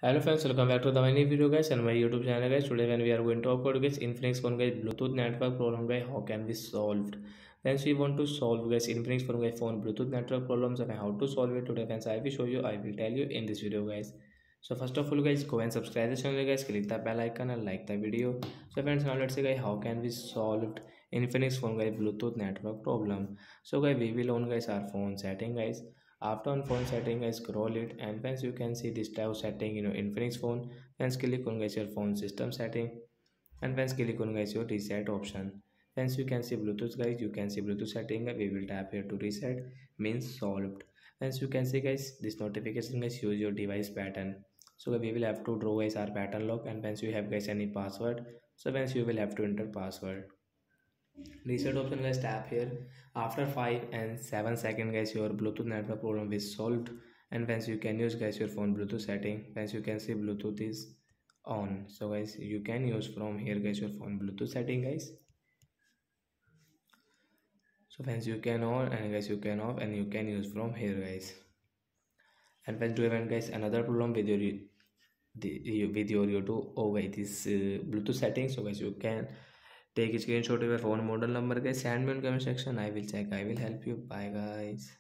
Hello friends, welcome back to the my new video guys and my YouTube channel guys. Today when we are going to talk about guys Infinix phone guys Bluetooth network problem guys, how can be solved? Friends, we want to solve guys Infinix phone Bluetooth network problems and how to solve it today friends. I will show you, I will tell you in this video guys. So first of all guys, go and subscribe the channel guys, click the bell icon and like the video. So friends, now let's see guys how can we solve Infinix phone guys Bluetooth network problem. So guys, we will on guys our phone setting guys. After on phone setting, I scroll it and once you can see this tab setting, Infinix phone. Once click on guys your phone system setting and once click on guys your reset option. Once you can see Bluetooth guys, you can see Bluetooth setting. We will tap here to reset, means solved. Once you can see guys this notification guys, use your device pattern. So we will have to draw guys our pattern lock and once you have guys any password, so once you will have to enter password. Reset option guys, tap here. After 5 and 7 seconds guys, your Bluetooth network problem is solved and once you can use guys your phone Bluetooth setting. Once you can see Bluetooth is on, so guys you can use from here guys your phone Bluetooth setting guys. So once you can on and guys you can off and you can use from here guys. And when to event guys another problem with your with your YouTube over this Bluetooth setting, so guys you can take a screenshot of your phone model number guys, send me in comment section. I will check, I will help you. Bye guys.